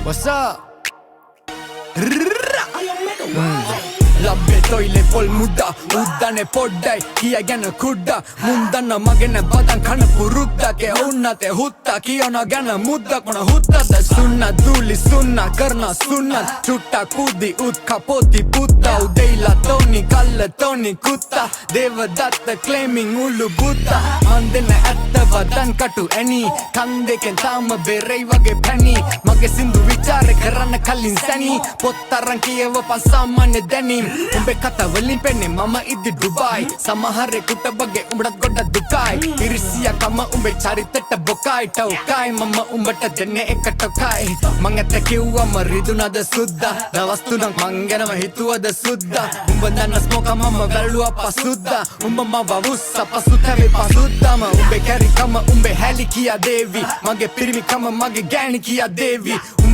What's up? ලබ්බේ තොයිලේ පොල් මුඩා උද්දනේ පොඩ්ඩයි කියගෙන කුඩ්ඩා මුන්දන්න මගෙන බදන් කන පුරුද්දගේ උන්නතේ හුත්තා කියන ගැන මුද්දක් මොන හුත්තද සුන්න දූලි සුන්න කරන සුන්න චුට්ටා කුදි උත් කපොති පුත්තා උදේලා තෝනි කල්ල තෝනි කුත්තා දේවදත්ත ක්ලේමින් උළු බුත්තා මන්දෙන ඇත්ත වදන් කටු ඇනි කන් දෙකෙන් තාම බෙරයි වගේ පැණි මගේ සින්දු විචාර කරන්න කලින් සැනි පොත් අරන් කියවපන් සාමාන්‍ය දැනීම් උඹේ කතාවලින් පෙන්නේ මම ඉදි ඩුබායි සමහරෙකුට බගේ උඹටත් ගොඩක් දුකයි ඉරිසියාකම උඹේ චරිතෙට බොකයි ටෝකයි මම උඹට දෙන්නේ එක ටෝකයි මං ඇත්ත කිව්වම රිදුනද සුද්දා දවස් තුනක් මං ගැනම හිතුවද සුද්දා උඹ දන්න ස්මෝක මම වැළුවා පසුද්දා උඹ මව වුස්ස පසුතැවි පසුද්දාම උඹේ කැරිකම උඹේ හැලි කියා දේවි මගේ පිරිමිකම මගේ ගෑණි කියා දේවි